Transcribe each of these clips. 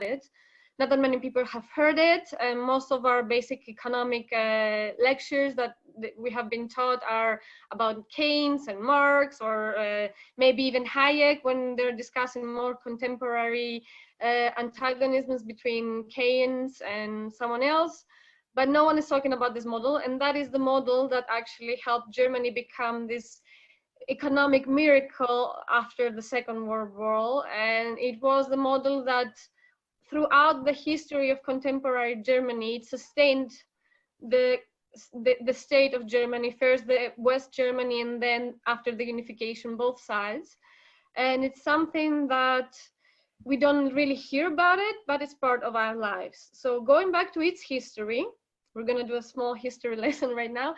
it. Not that many people have heard it, and most of our basic economic lectures that we have been taught are about Keynes and Marx, or maybe even Hayek when they're discussing more contemporary antagonisms between Keynes and someone else. But no one is talking about this model, and that is the model that actually helped Germany become this economic miracle after the Second World War. And it was the model that throughout the history of contemporary Germany, it sustained the state of Germany, first the West Germany, and then after the unification, both sides. And it's something that we don't really hear about it, but it's part of our lives. So going back to its history, we're going to do a small history lesson right now.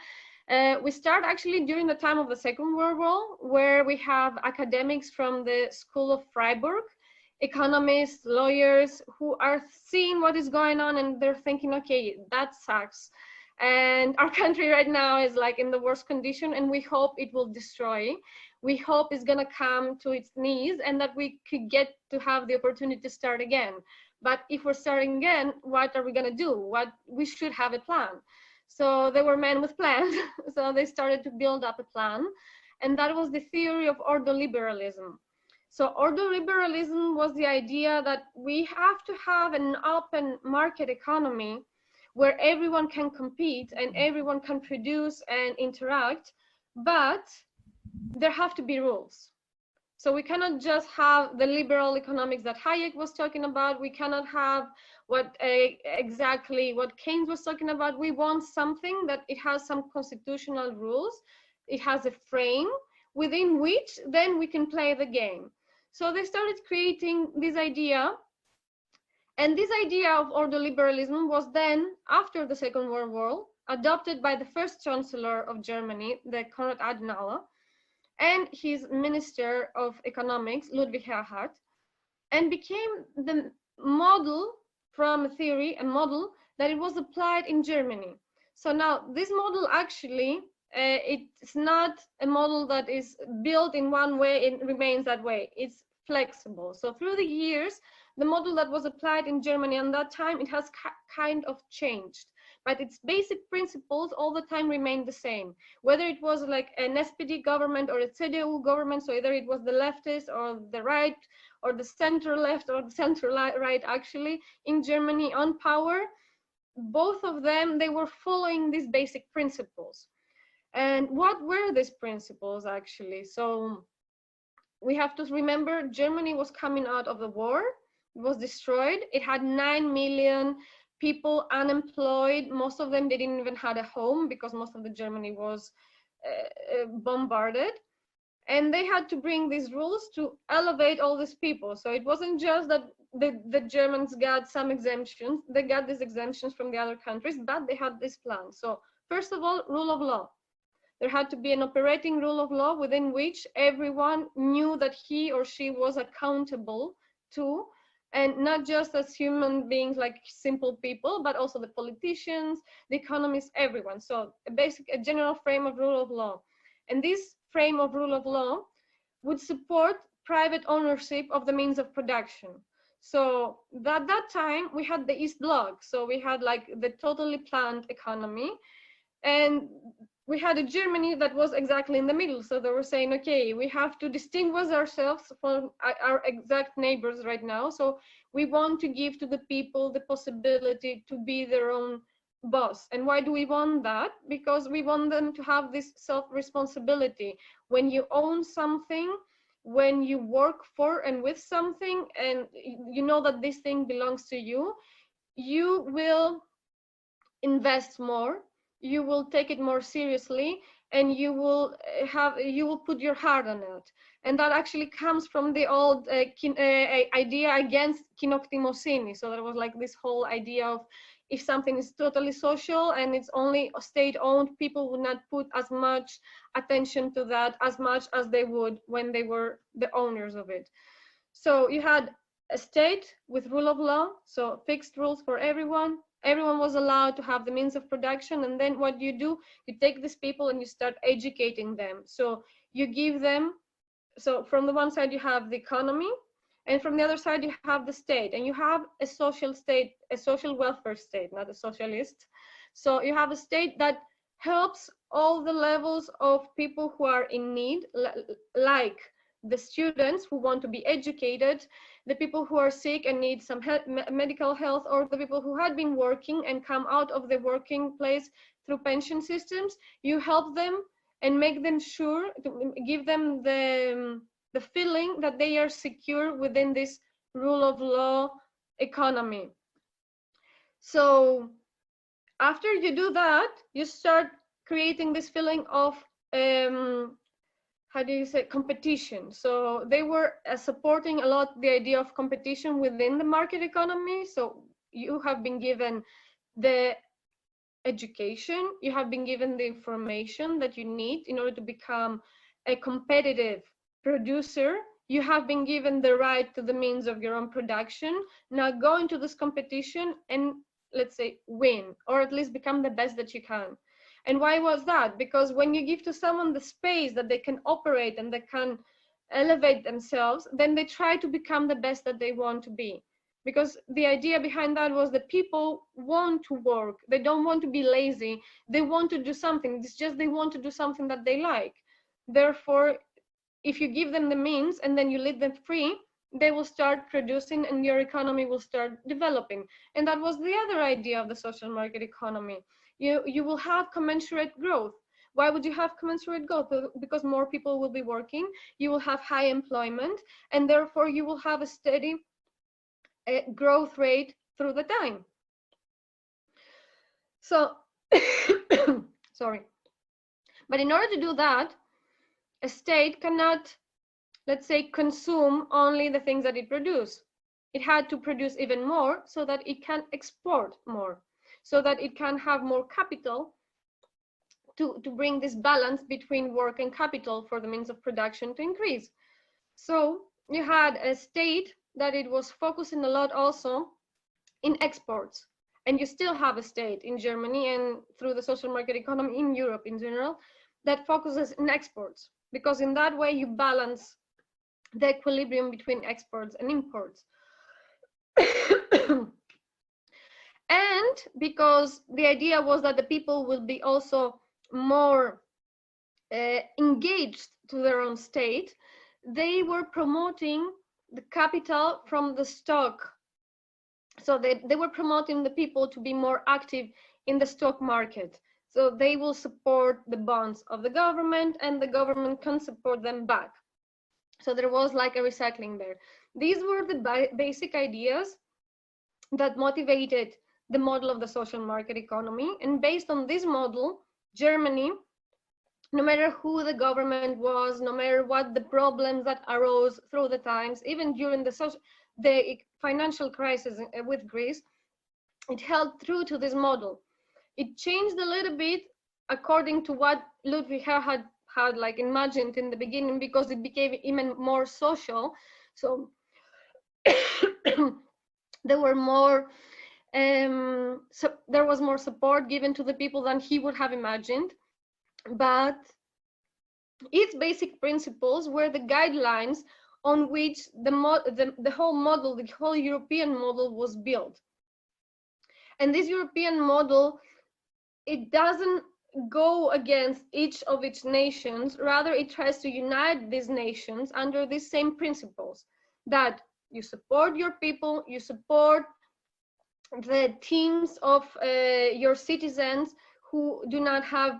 We start actually during the time of the Second World War, where we have academics from the School of Freiburg, economists, lawyers, who are seeing what is going on, and they're thinking, okay, that sucks. And our country right now is like in the worst condition, and we hope it will destroy. We hope it's gonna come to its knees, and that we could get to have the opportunity to start again. But if we're starting again, what are we gonna do? We should have a plan. So they were men with plans. So they started to build up a plan. And that was the theory of ordoliberalism. So ordoliberalism was the idea that we have to have an open market economy where everyone can compete and everyone can produce and interact, but there have to be rules. So we cannot just have the liberal economics that Hayek was talking about. We cannot have exactly what Keynes was talking about. We want something that it has some constitutional rules. It has a frame within which then we can play the game. So they started creating this idea. And this idea of ordoliberalism was then, after the Second World War, adopted by the first Chancellor of Germany, the Konrad Adenaeur, and his Minister of Economics, Ludwig Erhard, and became the model from a theory, a model that it was applied in Germany. So now this model actually, it's not a model that is built in one way, it remains that way. It's flexible. So through the years, the model that was applied in Germany at that time, it has kind of changed, but its basic principles all the time remained the same. Whether it was like an SPD government or a CDU government, so either it was the leftist or the right or the center left or the center right actually in Germany on power, both of them, they were following these basic principles. And what were these principles actually? So we have to remember Germany was coming out of the war. It was destroyed. It had 9 million people unemployed. Most of them, they didn't even have a home because most of the Germany was bombarded. And they had to bring these rules to elevate all these people. So it wasn't just that the Germans got some exemptions. They got these exemptions from the other countries, but they had this plan. So first of all, rule of law. There had to be an operating rule of law within which everyone knew that he or she was accountable to, and not just as human beings, like simple people, but also the politicians, the economists, everyone. So a general frame of rule of law. And this frame of rule of law would support private ownership of the means of production. So at that time, we had the East Bloc. So we had like the totally planned economy. And we had a Germany that was exactly in the middle. So they were saying, okay, we have to distinguish ourselves from our exact neighbors right now. So we want to give to the people the possibility to be their own boss. And why do we want that? Because we want them to have this self-responsibility. When you own something, when you work for and with something, and you know that this thing belongs to you, you will invest more, you will take it more seriously, and you will put your heart on it. And that actually comes from the old idea against kinoktimosini. So there was like this whole idea of if something is totally social and it's only state-owned, people would not put as much attention to that as much as they would when they were the owners of it. So you had a state with rule of law, so fixed rules for everyone. Everyone was allowed to have the means of production, and then what you do, you take these people and you start educating them. So you give them, so from the one side you have the economy, And from the other side, you have the state, and you have a social state, a social welfare state, not a socialist. So you have a state that helps all the levels of people who are in need, like the students who want to be educated, the people who are sick and need some medical health, or the people who had been working and come out of the working place through pension systems. You help them and make them sure, to give them the feeling that they are secure within this rule of law economy. So after you do that, you start creating this feeling of how do you say, competition. So they were supporting a lot the idea of competition within the market economy. So you have been given the education, you have been given the information that you need in order to become a competitive producer. You have been given the right to the means of your own production. Now go into this competition and, let's say, win, or at least become the best that you can. And why was that? Because when you give to someone the space that they can operate and they can elevate themselves, then they try to become the best that they want to be. Because the idea behind that was that people want to work. They don't want to be lazy. They want to do something. It's just they want to do something that they like. Therefore, if you give them the means and then you let them free, they will start producing and your economy will start developing. And that was the other idea of the social market economy. You will have commensurate growth. Why would you have commensurate growth? Because more people will be working, you will have high employment, and therefore you will have a steady growth rate through the time. So, sorry. But in order to do that, a state cannot, let's say, consume only the things that it produces. It had to produce even more so that it can export more, so that it can have more capital to bring this balance between work and capital for the means of production to increase. So you had a state that it was focusing a lot also in exports. And you still have a state in Germany and through the social market economy in Europe in general that focuses in exports, because in that way you balance the equilibrium between exports and imports. And because the idea was that the people will be also more engaged to their own state, they were promoting the capital from the stock. So they were promoting the people to be more active in the stock market. So they will support the bonds of the government and the government can support them back. So there was like a recycling there. These were the basic ideas that motivated the model of the social market economy. And based on this model, Germany, no matter who the government was, no matter what the problems that arose through the times, even during the financial crisis with Greece, it held true to this model. It changed a little bit according to what Ludwig had like imagined in the beginning, because it became even more social. So there were more so there was more support given to the people than he would have imagined, but its basic principles were the guidelines on which the whole model, the whole European model was built. And this European model, it doesn't go against each of its nations, rather it tries to unite these nations under these same principles, that you support your people, you support the teams of your citizens who do not have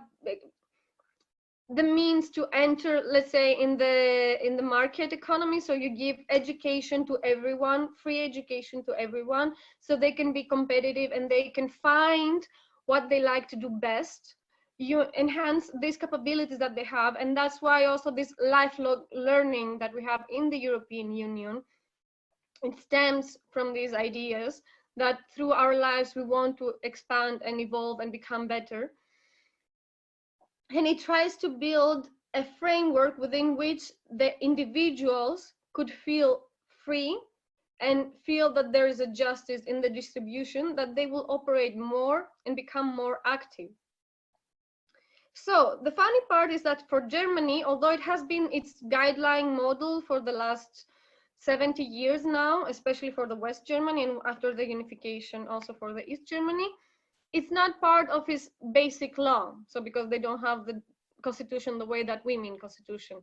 the means to enter, let's say, in the market economy. So you give education to everyone, free education to everyone, so they can be competitive and they can find what they like to do best. You enhance these capabilities that they have, and that's why also this lifelong learning that we have in the European Union, it stems from these ideas that through our lives we want to expand and evolve and become better. And it tries to build a framework within which the individuals could feel free and feel that there is a justice in the distribution, that they will operate more and become more active. So the funny part is that for Germany, although it has been its guideline model for the last 70 years now, especially for the West Germany, and after the unification also for the East Germany. It's not part of his basic law. So because they don't have the constitution the way that we mean constitution.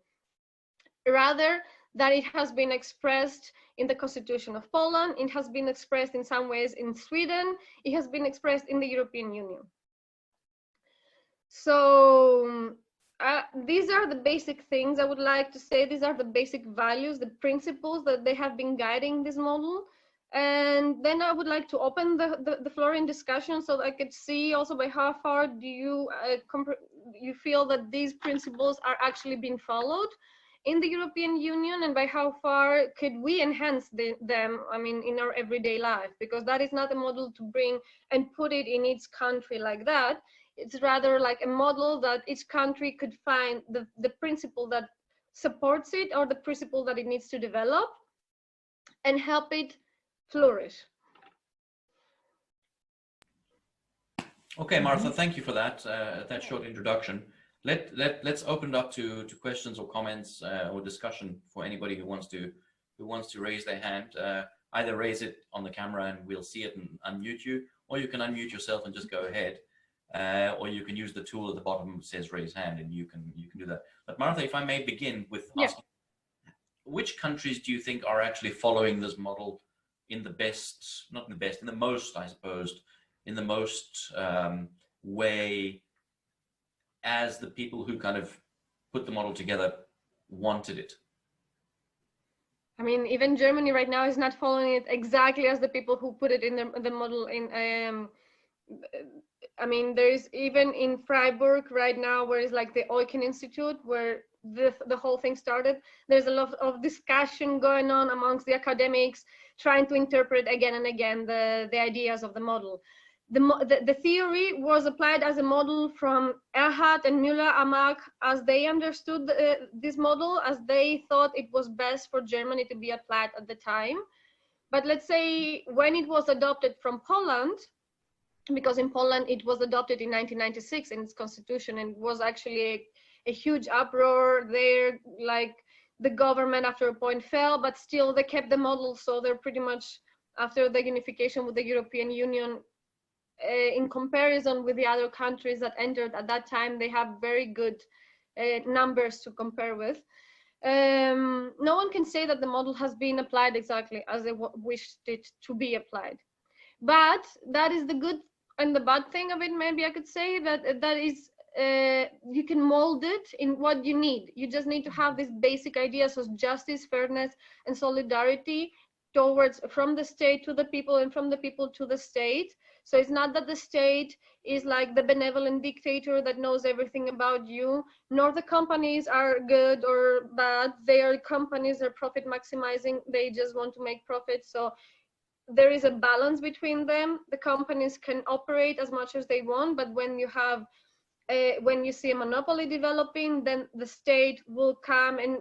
Rather, that it has been expressed in the constitution of Poland, it has been expressed in some ways in Sweden, it has been expressed in the European Union. So these are the basic things I would like to say. These are the basic values, the principles that they have been guiding this model. And then I would like to open the floor in discussion so that I could see also by how far do you you feel that these principles are actually being followed in the European Union, and by how far could we enhance them, I mean, in our everyday life, because that is not a model to bring and put it in each country like that. It's rather like a model that each country could find the principle that supports it, or the principle that it needs to develop, and help it flourish. Okay, Martha, thank you for that short introduction. Let's open it up to questions or comments or discussion for anybody who wants to raise their hand. Either raise it on the camera and we'll see it and unmute you, or you can unmute yourself and just go ahead, or you can use the tool at the bottom that says raise hand, and you can do that. But Martha, if I may begin with asking, which countries do you think are actually following this model in the best, not in the best, in the most, I suppose, in the most way, as the people who kind of put the model together wanted it? I mean, even Germany right now is not following it exactly as the people who put it in the model in. I mean, there is even in Freiburg right now, where it's like the Eucken Institute, where the whole thing started. There's a lot of discussion going on amongst the academics, trying to interpret again and again the ideas of the model. The theory was applied as a model from Erhard and Müller-Amack, as they understood this model, as they thought it was best for Germany to be applied at the time. But let's say when it was adopted from Poland, because in Poland it was adopted in 1996 in its constitution, and it was actually a huge uproar there, like the government after a point fell, but still they kept the model. So they're pretty much, after the unification with the European Union, in comparison with the other countries that entered at that time, they have very good numbers to compare with. No one can say that the model has been applied exactly as they wished it to be applied. But that is the good and the bad thing of it. Maybe I could say that is you can mold it in what you need. You just need to have these basic ideas of justice, fairness, and solidarity towards, from the state to the people, and from the people to the state. So it's not that the state is like the benevolent dictator that knows everything about you, nor the companies are good or bad. They are companies, they're profit maximizing, they just want to make profit. So there is a balance between them. The companies can operate as much as they want, but when you have when you see a monopoly developing, then the state will come and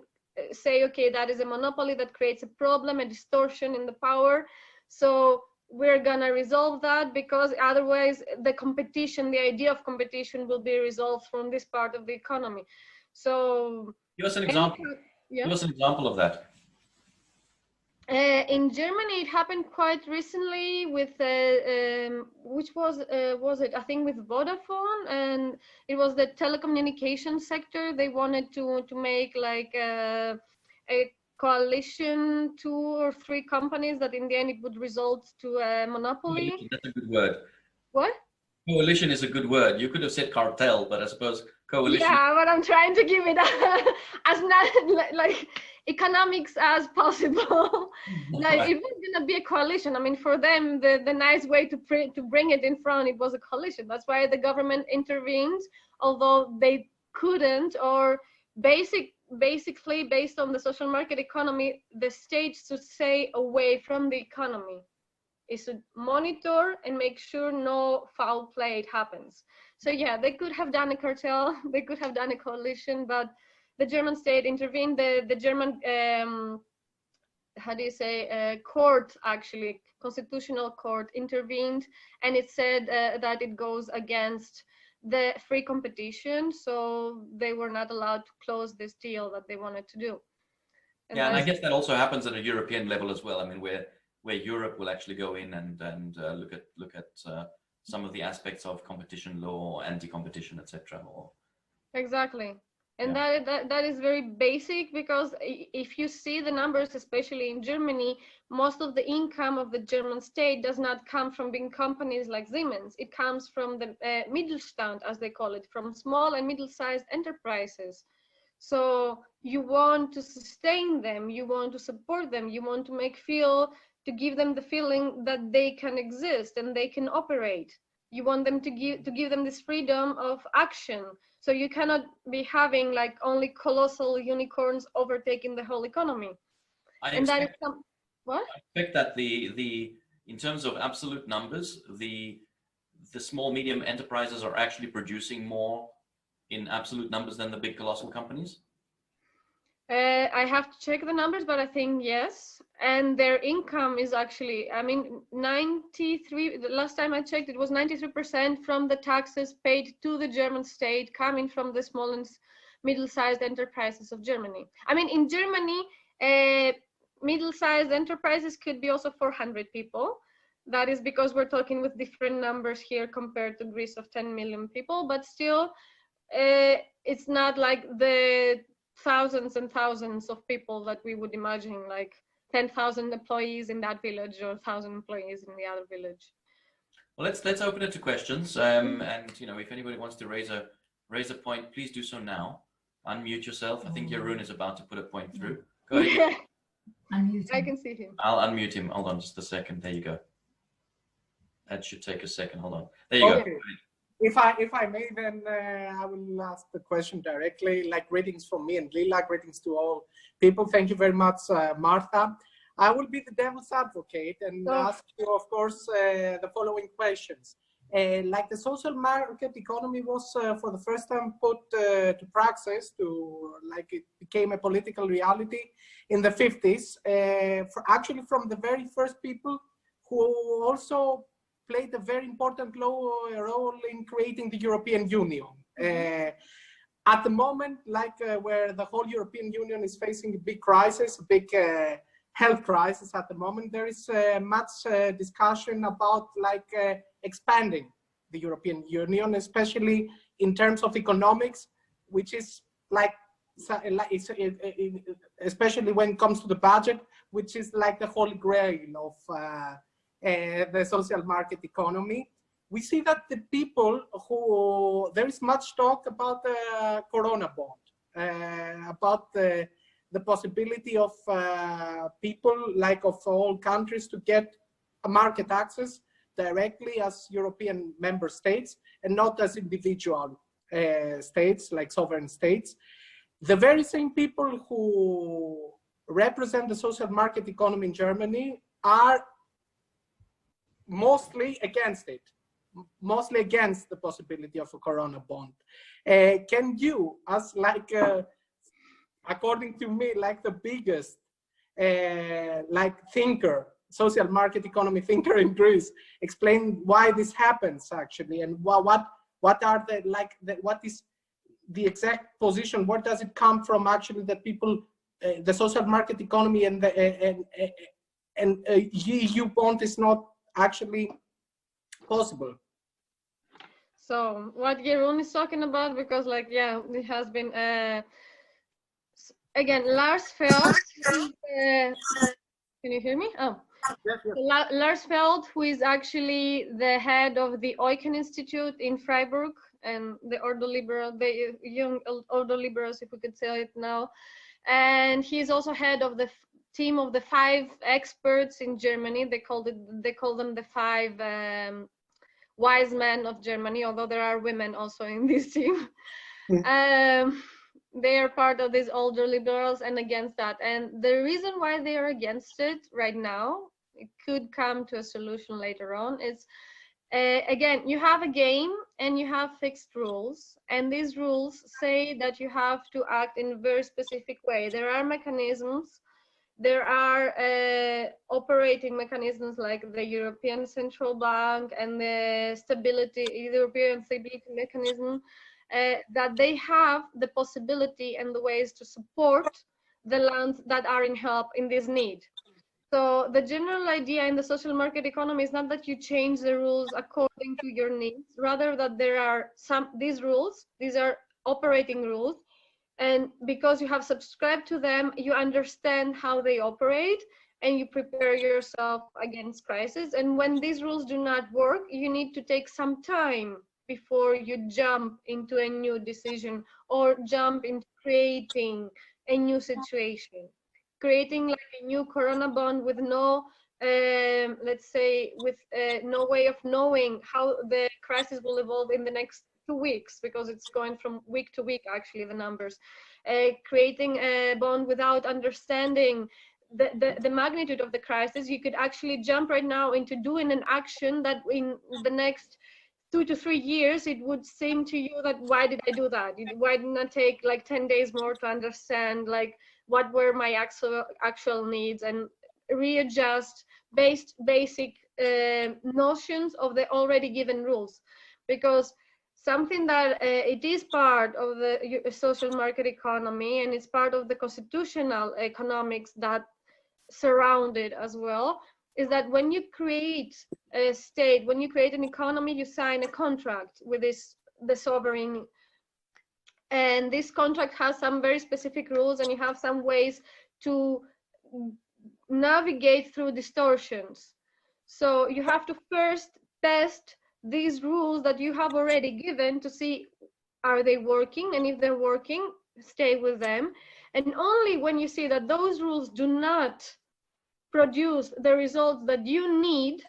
say, okay, that is a monopoly that creates a problem, a distortion in the power. So we're gonna resolve that, because otherwise the competition, the idea of competition, will be resolved from this part of the economy. So give us an example. Give us an example of that. In Germany, it happened quite recently with which was it? I think with Vodafone, and it was the telecommunication sector. They wanted to make like a coalition, 2 or 3 companies, that in the end it would result to a monopoly. Coalition, that's a good word. What? Coalition is a good word. You could have said cartel, but I suppose coalition. Yeah, but I'm trying to give it as not like economics as possible. Like, Right. it was gonna be a coalition. I mean, for them, the nice way to bring it in front, it was a coalition. That's why the government intervened, although they couldn't, or basically based on the social market economy, the state should stay away from the economy. It should monitor and make sure no foul play happens. So yeah, they could have done a cartel, they could have done a coalition, but the German state intervened. The German how do you say, court, actually constitutional court, intervened, and it said that it goes against the free competition, so they were not allowed to close this deal that they wanted to do. And Yeah, and that I is, guess that also happens at a European level as well. I mean, where Europe will actually go in and look at some of the aspects of competition law, anti-competition, etc. Or exactly. And yeah, that is very basic, because if you see the numbers, especially in Germany, most of the income of the German state does not come from big companies like Siemens. It comes from the Mittelstand, as they call it, from small and middle-sized enterprises. So you want to sustain them, you want to support them, you want to give them the feeling that they can exist and they can operate. You want them to give them this freedom of action. So you cannot be having like only colossal unicorns overtaking the whole economy. I And that is expect what? I expect that the in terms of absolute numbers, the small medium enterprises are actually producing more in absolute numbers than the big colossal companies. I have to check the numbers, but I think yes. And their income is actually, I mean, 93, the last time I checked, it was 93% from the taxes paid to the German state coming from the small and middle-sized enterprises of Germany. I mean, in Germany, middle-sized enterprises could be also 400 people. That is because we're talking with different numbers here compared to Greece of 10 million people, but still, it's not like the thousands and thousands of people that we would imagine, like 10,000 employees in that village or 1,000 employees in the other village. Well, let's open it to questions. And you know, if anybody wants to raise a point, please do so now. Unmute yourself. I think Jeroen is about to put a point through. Go ahead. I can see him. I'll unmute him. Hold on just a second. There you go. That should take a second. Hold on. There you Okay. go. If I may, then I will ask the question directly. Like, greetings from me and Lila. Greetings to all people. Thank you very much, Martha. I will be the devil's advocate and ask you, of course, the following questions. Like the social market economy was for the first time put to praxis, like it became a political reality in the 50s, actually from the very first people who also played a very important role in creating the European Union. At the moment, like where the whole European Union is facing a big crisis, a big health crisis at the moment, there is much discussion about like expanding the European Union, especially in terms of economics, which is like, especially when it comes to the budget, which is like the holy grail of the social market economy. We see that the people there is much talk about the Corona bond, about the possibility of people like of all countries to get a market access directly as European member states and not as individual states, like sovereign states. The very same people who represent the social market economy in Germany are mostly against it, mostly against the possibility of a Corona bond. Can you, as like, according to me, like the biggest like thinker, social market economy thinker in Greece, explain why this happens actually, and what are the like what is the exact position? Where does it come from actually that people, the social market economy and the EU bond is not actually possible? So what Jeroen is talking about, because like, yeah, it has been again, Lars Feld, can you hear me? Oh, yes, yes. Lars Feld, who is actually the head of the Eucken Institute in Freiburg, and the Ordo Liberal, the young Ordo Liberals, if we could say it now, and he's also head of the team of the 5 experts in Germany. They call them the 5 wise men of Germany, although there are women also in this team. They are part of these older liberals and against that. And the reason why they are against it right now, it could come to a solution later on, is again, you have a game and you have fixed rules, and these rules say that you have to act in a very specific way. There are mechanisms, there are operating mechanisms like the European Central Bank and the European Stability Mechanism, that they have the possibility and the ways to support the lands that are in help in this need. So the general idea in the social market economy is not that you change the rules according to your needs, rather that there are these rules, these are operating rules, and because you have subscribed to them, you understand how they operate and you prepare yourself against crisis. And when these rules do not work, you need to take some time before you jump into a new decision or jump into creating a new situation. Creating like a new corona bond with no, let's say, with no way of knowing how the crisis will evolve in the next 2 weeks, because it's going from week to week, actually, the numbers. Creating a bond without understanding the magnitude of the crisis, you could actually jump right now into doing an action that in the next 2 to 3 years, it would seem to you that why did I do that? Why didn't I take like 10 days more to understand like what were my actual needs and readjust basic notions of the already given rules? Because something that it is part of the social market economy and it's part of the constitutional economics that surround it as well, is that when you create a state, when you create an economy, you sign a contract with the sovereign, and this contract has some very specific rules, and you have some ways to navigate through distortions. So you have to first test these rules that you have already given to see, are they working? And if they're working, stay with them. And only when you see that those rules do not produce the results that you need,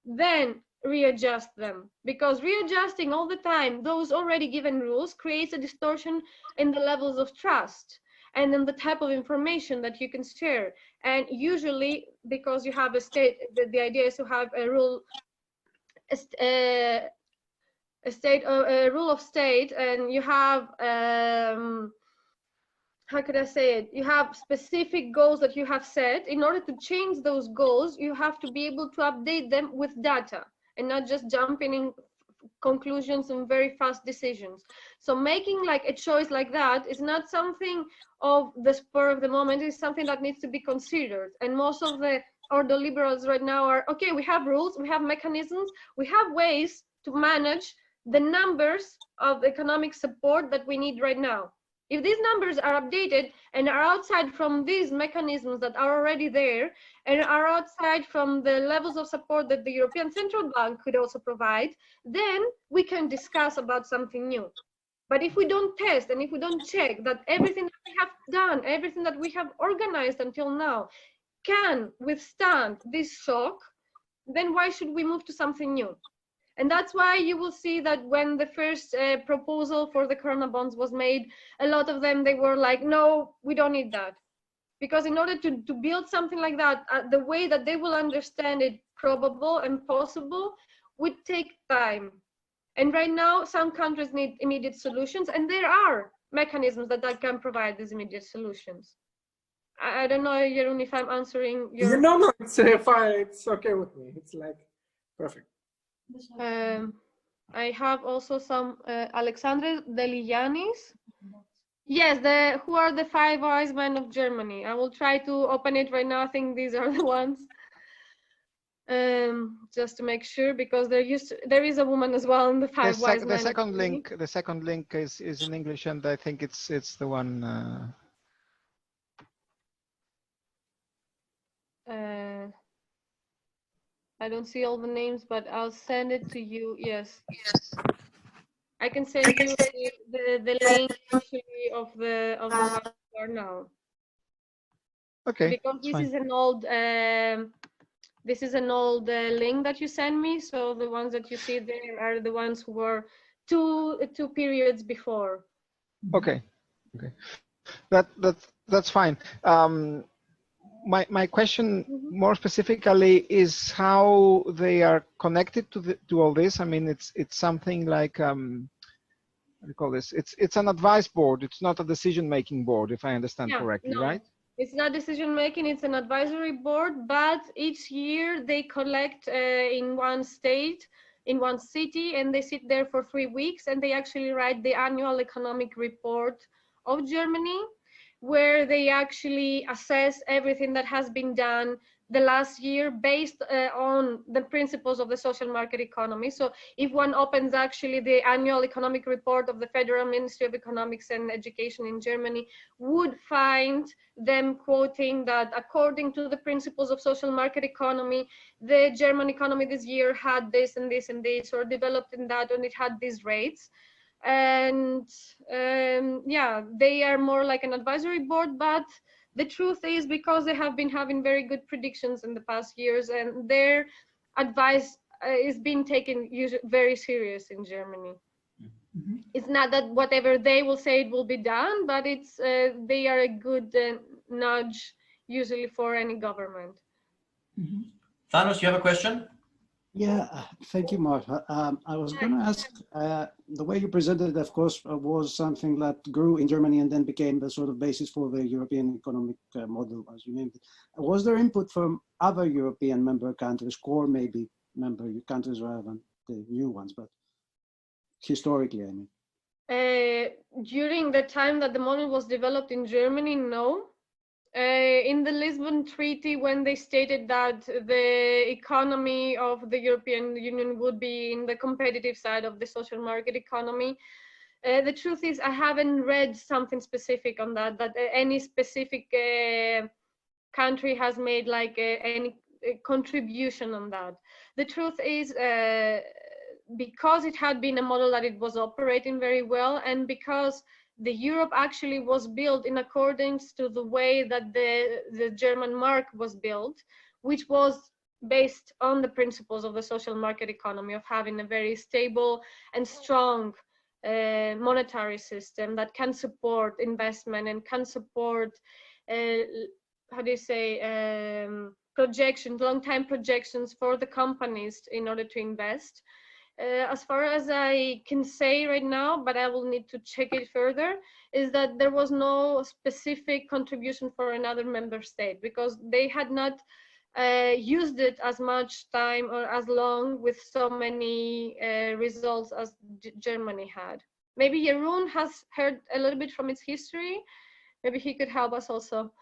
then readjust them. Because readjusting all the time those already given rules creates a distortion in the levels of trust and in the type of information that you can share. And usually, because you have a state, the idea is to have a rule, a rule of state, and you have how could I say it? You have specific goals that you have set. In order to change those goals, you have to be able to update them with data and not just jumping in conclusions and very fast decisions. So making like a choice like that is not something of the spur of the moment. It's something that needs to be considered. And most of the ordoliberals right now are, okay, we have rules, we have mechanisms, we have ways to manage the numbers of economic support that we need right now. If these numbers are updated and are outside from these mechanisms that are already there and are outside from the levels of support that the European Central Bank could also provide, then we can discuss about something new. But if we don't test and if we don't check that everything that we have done, everything that we have organized until now can withstand this shock, then why should we move to something new? And that's why you will see that when the first proposal for the Corona bonds was made, a lot of them, they were like, no, we don't need that. Because in order to build something like that, the way that they will understand it probable and possible would take time. And right now, some countries need immediate solutions, and there are mechanisms that can provide these immediate solutions. I don't know, Jeroen, if I'm answering your... No, it's fine. It's okay with me. It's like perfect. I have also some Alexandre Deligianis. Yes, who are the 5 wise men of Germany? I will try to open it right now. I think these are the ones. Just to make sure, because there is a woman as well in the 5 wise men. The second link is in English, and I think it's the one. I don't see all the names, but I'll send it to you. Yes. I can send you the link actually of the one we are now. Okay. Because this is an old link that you sent me. So the ones that you see there are the ones who were two periods before. Okay. Okay. That's fine. My question more specifically is how they are connected to all this. I mean, it's something like what do you call this? It's an advice board. It's not a decision-making board, if I understand correctly, no, right? It's not decision-making. It's an advisory board. But each year they collect in one state, in one city, and they sit there for 3 weeks, and they actually write the annual economic report of Germany. where they actually assess everything that has been done the last year based on the principles of the social market economy. So if one opens actually the annual economic report of the Federal Ministry of Economics and Education in Germany, would find them quoting that according to the principles of social market economy, the German economy this year had this and this and this, or developed in that, and it had these rates. And yeah, they are more like an advisory board, but the truth is, because they have been having very good predictions in the past years, and their advice is being taken very serious in Germany. Mm-hmm. It's not that whatever they will say it will be done, but it's they are a good nudge usually for any government. Mm-hmm. Thanos, you have a question? Yeah, thank you, Martha. I was going to ask, the way you presented it, of course, was something that grew in Germany and then became the sort of basis for the European economic model, as you named it. Was there input from other European member countries, core maybe member countries rather than the new ones, but historically, I mean? During the time that the model was developed in Germany, no. In the Lisbon Treaty, when they stated that the economy of the European Union would be in the competitive side of the social market economy, the truth is I haven't read something specific on that, that any specific country has made like any contribution on that. The truth is, because it had been a model that it was operating very well, and because the Europe actually was built in accordance to the way that the German mark was built, which was based on the principles of the social market economy, of having a very stable and strong monetary system that can support investment and can support, how do you say, projections, long-time projections for the companies in order to invest. As far as I can say right now, but I will need to check it further, is that there was no specific contribution for another member state, because they had not used it as much time or as long with so many results as Germany had. Maybe Jeroen has heard a little bit from its history. Maybe he could help us also.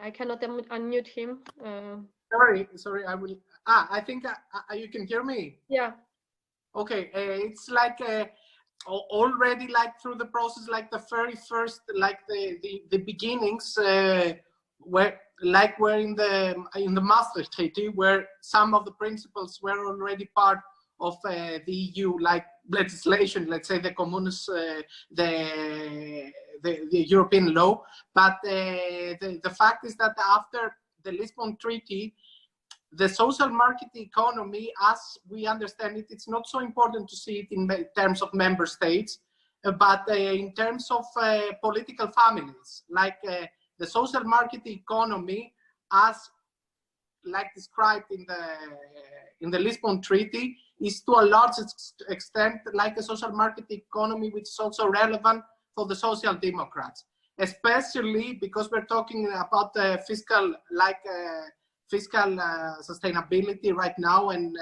I cannot unmute him. Sorry, I will. I think you can hear me. Yeah. Okay, it's like already like through the process, like the very first, like the beginnings, where we're in the Maastricht Treaty, where some of the principles were already part of the EU, like legislation, let's say the Communes, the European law. But the fact is that after the Lisbon Treaty, the social market economy, as we understand it, it's not so important to see it in terms of member states, but in terms of political families, like the social market economy, as like described in the Lisbon Treaty, is to a large extent like a social market economy, which is also relevant for the Social Democrats, especially because we're talking about fiscal, fiscal sustainability right now, and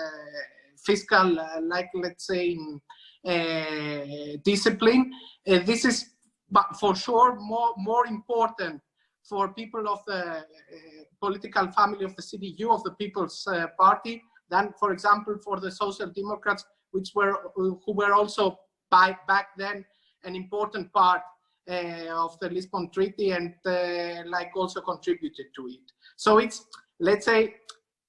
fiscal, let's say, discipline. This is for sure more important for people of the political family of the CDU, of the People's Party, than, for example, for the Social Democrats, who were also back then an important part of the Lisbon Treaty, and also contributed to it. So it's, let's say,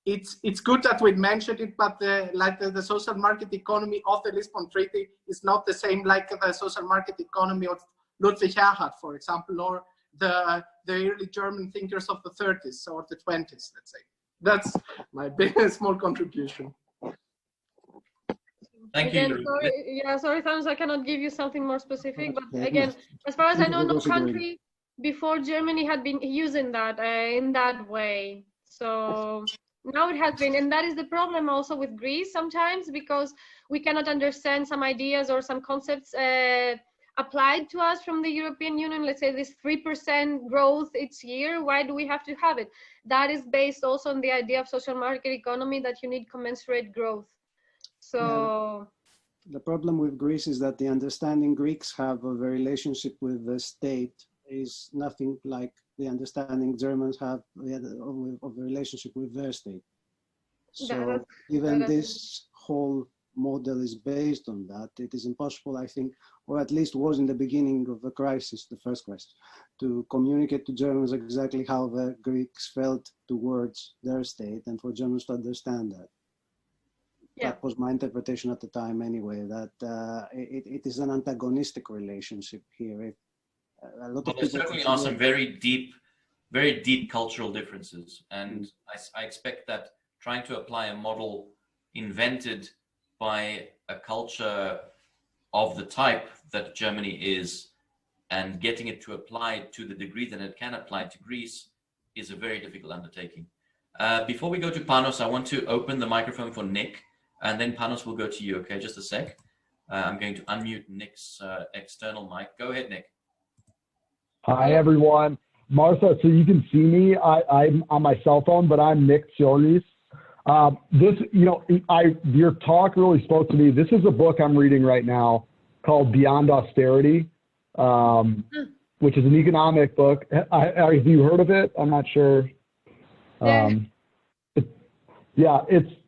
it's good that we mentioned it, but the social market economy of the Lisbon Treaty is not the same like the social market economy of Ludwig Erhard, for example, or the early German thinkers of the 30s or the 20s, let's say. That's my small contribution. Thank you. Sorry, Thanos, I cannot give you something more specific, but again, as far as I know, no country before Germany had been using that in that way. So now it has been, and that is the problem also with Greece sometimes, because we cannot understand some ideas or some concepts applied to us from the European Union. Let's say this 3% growth each year, why do we have to have it? That is based also on the idea of social market economy, that you need commensurate growth. So the problem with Greece is that the understanding Greeks have of a relationship with the state is nothing like the understanding Germans have of the relationship with their state. So even this whole model is based on that. It is impossible, I think, or at least was in the beginning of the crisis, the first crisis, to communicate to Germans exactly how the Greeks felt towards their state and for Germans to understand that. Yeah. That was my interpretation at the time anyway, that it is an antagonistic relationship here. A lot of there people certainly are some very deep cultural differences. And I expect that trying to apply a model invented by a culture of the type that Germany is and getting it to apply to the degree that it can apply to Greece is a very difficult undertaking. Before we go to Panos, I want to open the microphone for Nick, and then Panos will go to you. Okay, just a sec. I'm going to unmute Nick's external mic. Go ahead, Nick. Hi, everyone. Martha, so you can see me. I'm on my cell phone, but I'm Nick Siolis. Your talk really spoke to me. This is a book I'm reading right now called Beyond Austerity, which is an economic book. Have you heard of it? I'm not sure.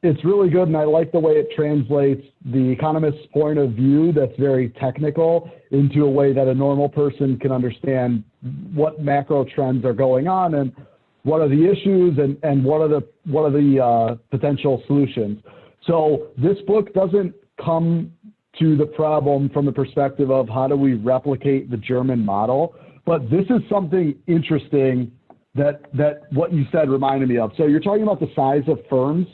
It's really good, and I like the way it translates the economist's point of view that's very technical into a way that a normal person can understand what macro trends are going on and what are the issues and what are the potential solutions. So this book doesn't come to the problem from the perspective of how do we replicate the German model, but this is something interesting that what you said reminded me of. So you're talking about the size of firms.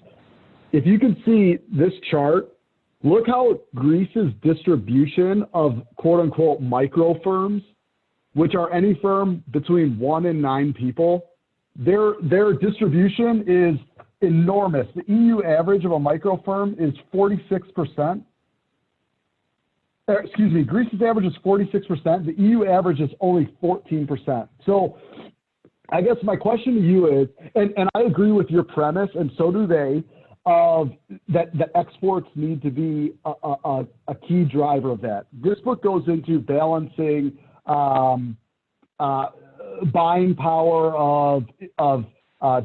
If you can see this chart, look how Greece's distribution of quote unquote micro firms, which are any firm between 1 and 9 people, their distribution is enormous. The EU average of a micro firm is 46%. Excuse me, Greece's average is 46%. The EU average is only 14%. So I guess my question to you is, and I agree with your premise, and so do they, of that exports need to be a key driver of that. This book goes into balancing buying power of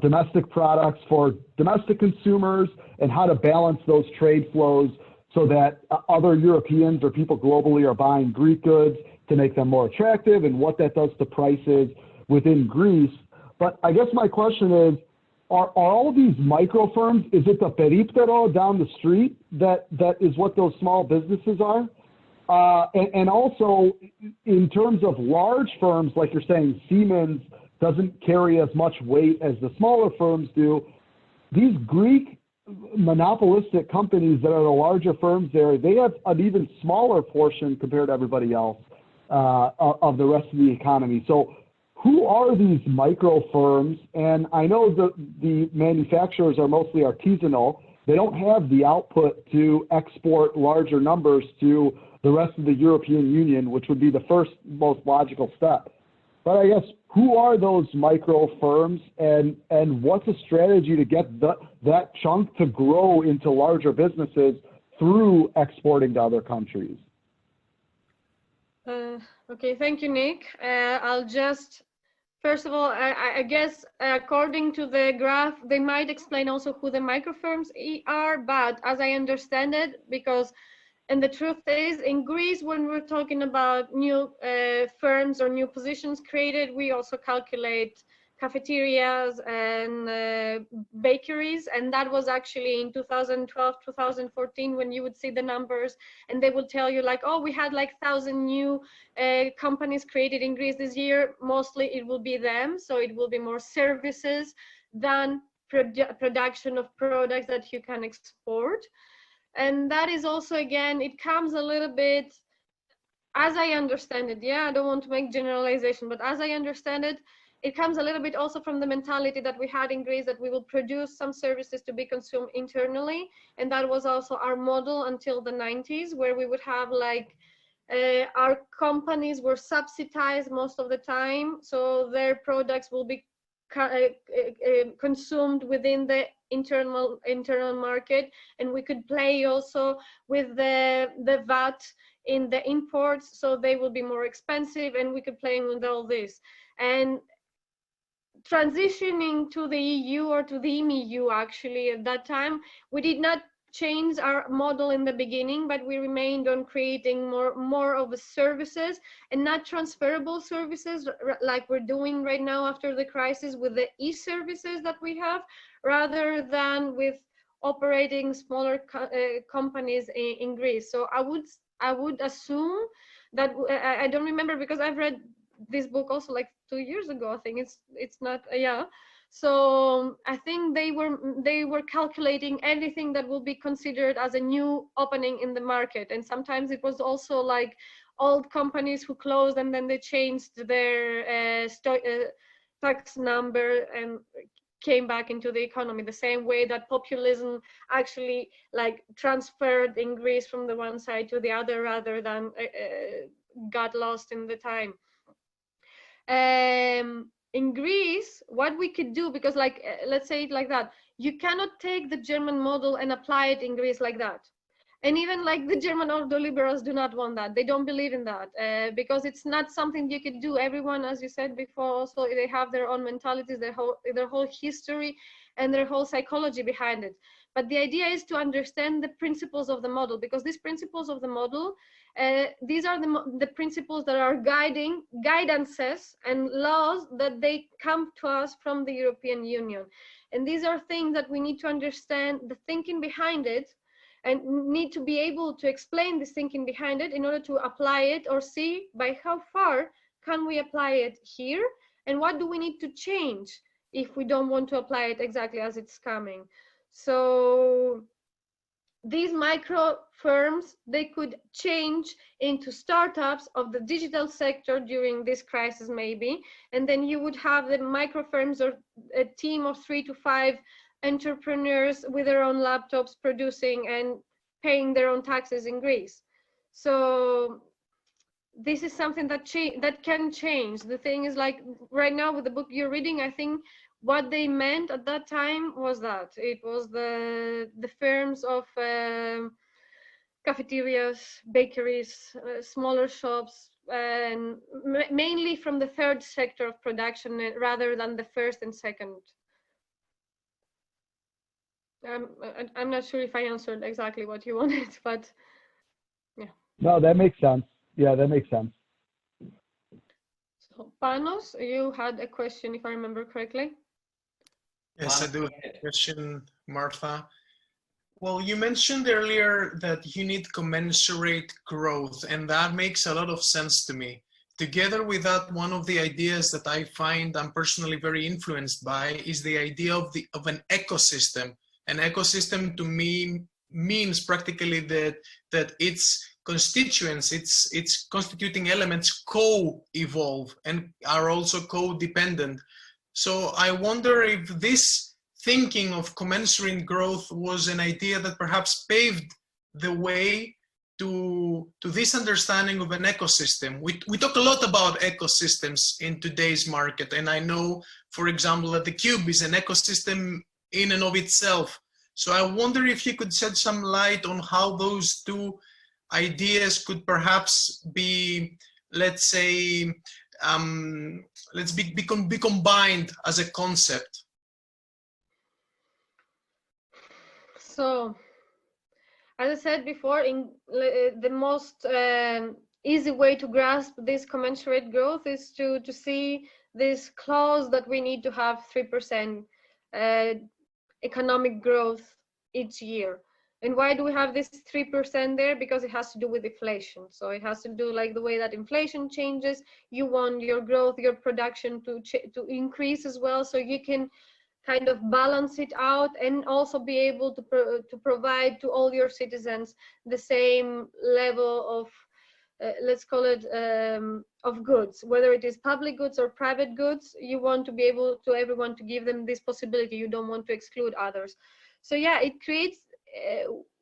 domestic products for domestic consumers and how to balance those trade flows so that other Europeans or people globally are buying Greek goods to make them more attractive and what that does to prices within Greece. But I guess my question is, are all these micro firms, is it the periptero down the street that is what those small businesses are? And also, in terms of large firms, like you're saying, Siemens doesn't carry as much weight as the smaller firms do. These Greek monopolistic companies that are the larger firms there, they have an even smaller portion compared to everybody else of the rest of the economy. So who are these micro firms? And I know the manufacturers are mostly artisanal. They don't have the output to export larger numbers to the rest of the European Union, which would be the first most logical step. But I guess, who are those micro firms, and what's a strategy to get that chunk to grow into larger businesses through exporting to other countries? Okay, thank you, Nick. I'll just, first of all, I guess according to the graph, they might explain also who the micro firms are, but as I understand it, and the truth is, in Greece, when we're talking about new firms or new positions created, we also calculate cafeterias and bakeries. And that was actually in 2012, 2014, when you would see the numbers and they would tell you like, oh, we had like 1,000 new companies created in Greece this year. Mostly it will be them. So it will be more services than production of products that you can export. And that is also, again, it comes a little bit, as I understand it, yeah, I don't want to make generalization, but as I understand it, it comes a little bit also from the mentality that we had in Greece, that we will produce some services to be consumed internally. And that was also our model until the 90s, where we would have like, our companies were subsidized most of the time. So their products will be consumed within the internal market, and we could play also with the VAT in the imports, so they will be more expensive, and we could play with all this. And transitioning to the EU or to the EMU, actually at that time, we did not change our model in the beginning, but we remained on creating more of a services and not transferable services like we're doing right now after the crisis with the e-services that we have, rather than with operating smaller companies in Greece. So I would assume that I don't remember, because I've read this book also like 2 years ago. I think it's not yeah. So I think they were calculating anything that will be considered as a new opening in the market, and sometimes it was also like old companies who closed and then they changed their tax number and came back into the economy, the same way that populism actually like transferred in Greece from the one side to the other, rather than got lost in the time. In Greece, what we could do, because like let's say it like that, you cannot take the German model and apply it in Greece like that. And even like the German ordoliberals do not want that. They don't believe in that because it's not something you could do. Everyone, as you said before, also they have their own mentalities, their whole history and their whole psychology behind it. But the idea is to understand the principles of the model, because these principles of the model, these are the principles that are guidances and laws that they come to us from the European Union. And these are things that we need to understand the thinking behind it, and need to be able to explain this thinking behind it in order to apply it, or see by how far can we apply it here, and what do we need to change if we don't want to apply it exactly as it's coming. So these micro firms, they could change into startups of the digital sector during this crisis maybe, and then you would have the micro firms or a team of 3 to 5 entrepreneurs with their own laptops producing and paying their own taxes in Greece. So this is something that can change. The thing is, like right now with the book you're reading, I think what they meant at that time was that it was the firms of cafeterias, bakeries, smaller shops, and mainly from the third sector of production rather than the first and second. I'm not sure if I answered exactly what you wanted, but yeah. No, that makes sense. Yeah, that makes sense. So, Panos, you had a question, if I remember correctly. Yes, I do have a question, Martha. Well, you mentioned earlier that you need commensurate growth, and that makes a lot of sense to me. Together with that, one of the ideas that I find I'm personally very influenced by is the idea of an ecosystem. An ecosystem to me means practically that its constituents, its constituting elements co-evolve and are also co-dependent. So I wonder if this thinking of commensurate growth was an idea that perhaps paved the way to this understanding of an ecosystem. We talk a lot about ecosystems in today's market, and I know, for example, that the Cube is an ecosystem in and of itself. So I wonder if you could shed some light on how those two ideas could perhaps be, let's say, be combined as a concept. So, as I said before, in the most easy way to grasp this commensurate growth is to see this clause that we need to have 3% economic growth each year. And why do we have this 3% there? Because it has to do with inflation. So it has to do like the way that inflation changes. You want your growth, your production to increase as well, so you can kind of balance it out and also be able to provide to all your citizens the same level of let's call it of goods, whether it is public goods or private goods. You want to be able to everyone to give them this possibility. You don't want to exclude others. So yeah, it creates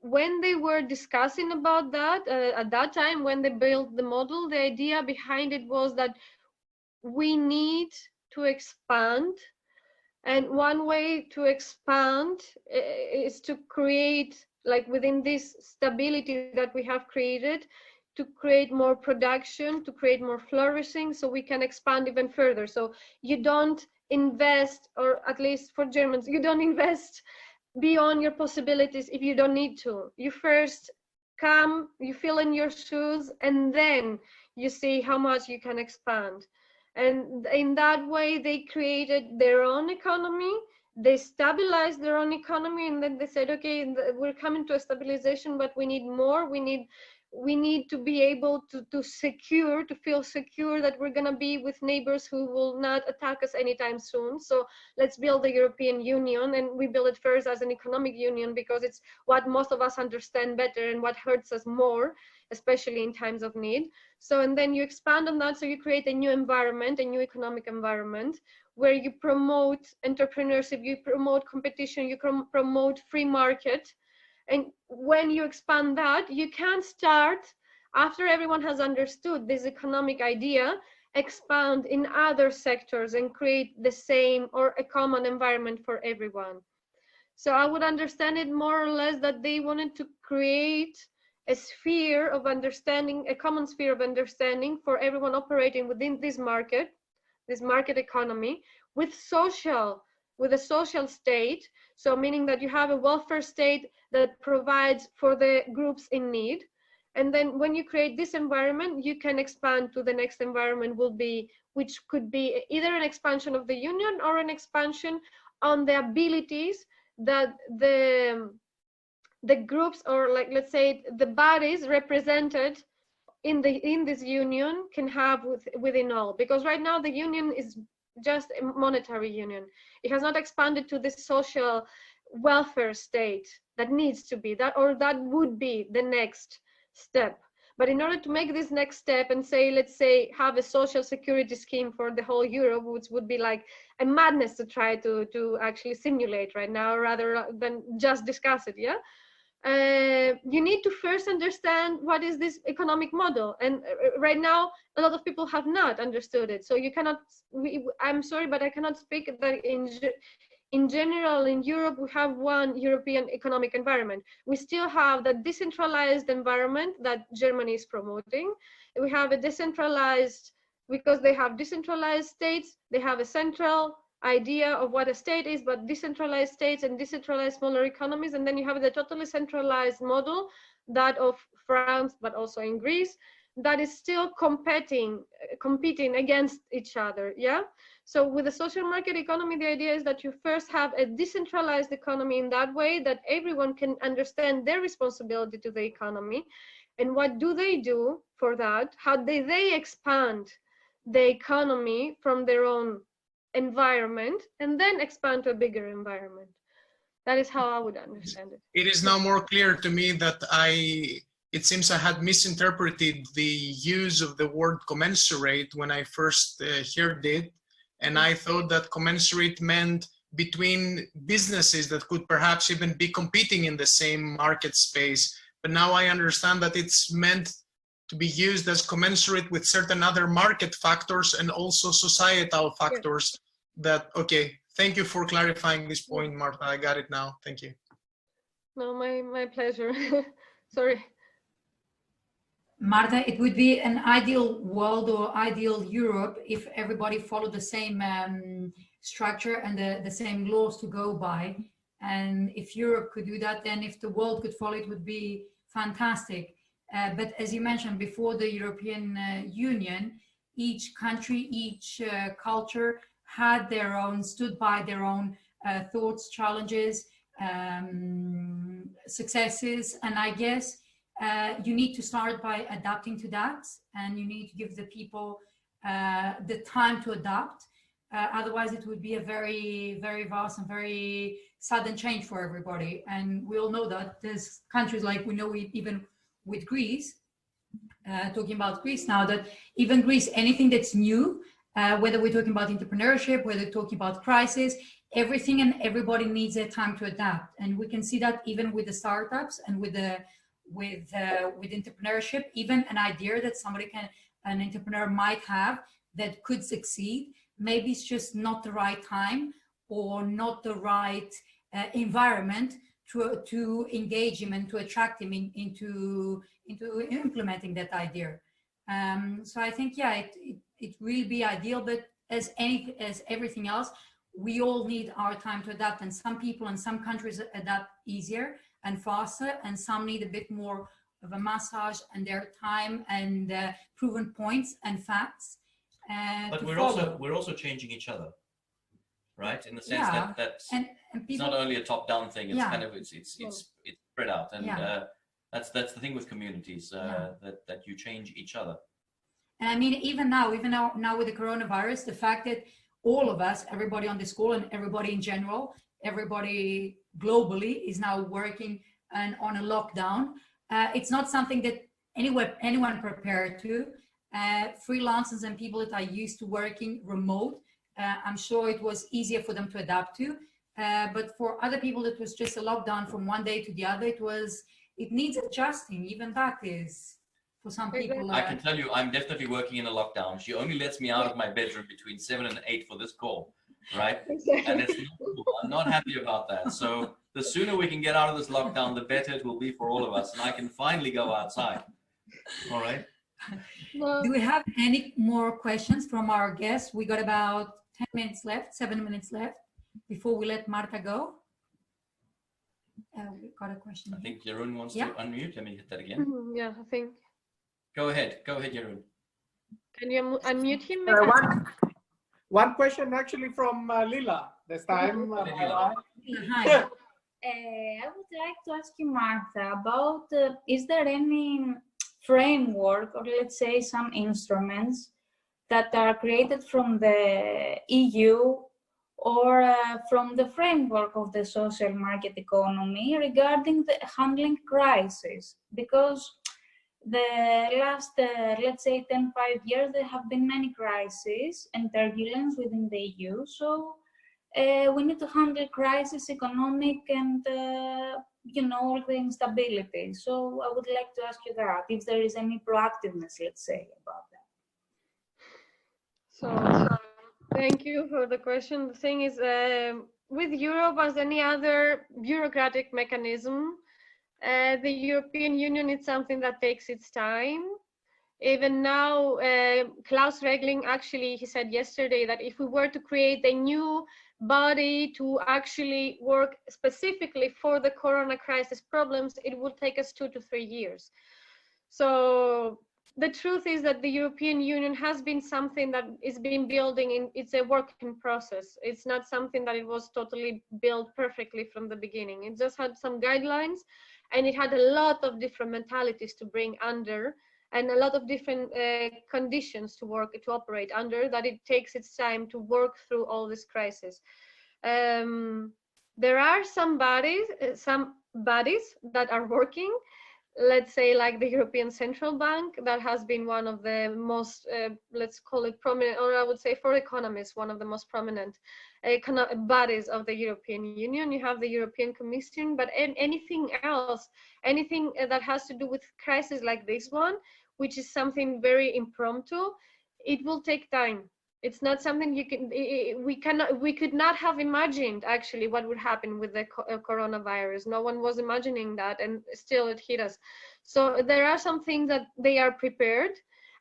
when they were discussing about that at that time, when they built the model, the idea behind it was that we need to expand And one way to expand is to create, like within this stability that we have created, to create more production, to create more flourishing, so we can expand even further. So you don't invest, or at least for Germans, you don't invest beyond your possibilities if you don't need to. You first come, you fill in your shoes, and then you see how much you can expand. And in that way, they created their own economy. They stabilized their own economy, and then they said, okay, we're coming to a stabilization, but we need more. We need to be able to feel secure that we're going to be with neighbors who will not attack us anytime soon. So let's build the European Union, and we build it first as an economic union because it's what most of us understand better and what hurts us more, especially in times of need. So, and then you expand on that, so you create a new environment, a new economic environment, where you promote entrepreneurship, you promote competition, you promote free market. And when you expand that, you can start, after everyone has understood this economic idea, expand in other sectors and create the same or a common environment for everyone. So I would understand it more or less that they wanted to create a sphere of understanding, a common sphere of understanding for everyone operating within this market economy, with a social state. So meaning that you have a welfare state that provides for the groups in need. And then when you create this environment, you can expand to the next environment, which could be either an expansion of the union or an expansion on the abilities that the groups, or like, let's say, the bodies represented in this union can have within all. Because right now the union is just a monetary union. It has not expanded to this social welfare state that needs to be that, or that would be the next step. But in order to make this next step and say, let's say, have a social security scheme for the whole Europe, which would be like a madness to try to actually simulate right now, rather than just discuss it, yeah? You need to first understand what is this economic model, and right now a lot of people have not understood it. So you cannot, I'm sorry, but I cannot speak that in general in Europe we have one European economic environment. We still have the decentralized environment that Germany is promoting. We have a decentralized, because they have decentralized states, they have a central idea of what a state is, but decentralized states and decentralized smaller economies. And then you have the totally centralized model, that of France, but also in Greece, that is still competing against each other, yeah? So with the social market economy, the idea is that you first have a decentralized economy in that way that everyone can understand their responsibility to the economy. And what do they do for that? How do they expand the economy from their own environment and then expand to a bigger environment? That is how I would understand it. It is now more clear to me that it seems I had misinterpreted the use of the word commensurate when I first heard it. And I thought that commensurate meant between businesses that could perhaps even be competing in the same market space. But now I understand that it's meant to be used as commensurate with certain other market factors and also societal factors. That, okay, thank you for clarifying this point, Marta. I got it now. Thank you. No, my pleasure. Sorry. Marta, it would be an ideal world or ideal Europe if everybody followed the same structure and the same laws to go by. And if Europe could do that, then if the world could follow, it would be fantastic. But as you mentioned, before the European Union, each country, each culture had their own, stood by their own thoughts, challenges, successes. And I guess you need to start by adapting to that, and you need to give the people the time to adapt. Otherwise, it would be a very, very vast and very sudden change for everybody. And we all know that there's countries like, we know even with Greece, talking about Greece now, that even Greece, anything that's new, whether we're talking about entrepreneurship, whether we're talking about crisis, everything and everybody needs their time to adapt. And we can see that even with the startups and with entrepreneurship, even an idea that an entrepreneur might have that could succeed, maybe it's just not the right time, or not the right environment to engage him and to attract him into implementing that idea. So I think, yeah, it will be ideal, but as everything else, we all need our time to adapt, and some people in some countries adapt easier and faster, and some need a bit more of a massage and their time and proven points and facts. But we're also changing each other, right? In the sense that people, it's not only a top-down thing. It's kind of it's spread out, and that's the thing with communities, that you change each other. And I mean, even now with the coronavirus, the fact that all of us, everybody on this call and everybody in general, everybody globally is now working and on a lockdown. It's not something that anyone prepared to. Freelancers and people that are used to working remote, I'm sure it was easier for them to adapt to. But for other people, it was just a lockdown from one day to the other. It needs adjusting. Even that is, for some people. I can tell you, I'm definitely working in a lockdown. She only lets me out of my bedroom between 7 and 8 for this call, right? And it's I'm not happy about that. So the sooner we can get out of this lockdown, the better it will be for all of us, and I can finally go outside. All right. Do we have any more questions from our guests? We got about 10 minutes left, 7 minutes left before we let Marta go. We got a question. I think Jeroen wants to unmute. Let me hit that again. Yeah, I think. Go ahead, Jeroen. Can you unmute him? One question actually from Lila this time. Hi. I would like to ask you, Martha, about is there any framework, or let's say some instruments that are created from the EU or from the framework of the social market economy regarding the handling crisis? Because the last, let's say 5 years, there have been many crises and turbulence within the EU. So we need to handle crisis, economic, and all the instability. So I would like to ask you that, if there is any proactiveness, let's say, about that. So thank you for the question. The thing is, with Europe, as any other bureaucratic mechanism, the European Union is something that takes its time. Even now, Klaus Regling, actually, he said yesterday that if we were to create a new body to actually work specifically for the corona crisis problems, it would take us 2 to 3 years. So the truth is that the European Union has been something that is being building in, it's a working process. It's not something that it was totally built perfectly from the beginning. It just had some guidelines, and it had a lot of different mentalities to bring under, and a lot of different conditions to operate under, that it takes its time to work through all this crisis. There are some bodies that are working, let's say like the European Central Bank, that has been one of the most, let's call it prominent, or I would say for economists, one of the most prominent bodies of the European Union. You have the European Commission, but anything else, anything that has to do with crisis like this one, which is something very impromptu, it will take time. It's not something you can, we could not have imagined actually what would happen with the coronavirus. No one was imagining that, and still it hit us. So there are some things that they are prepared,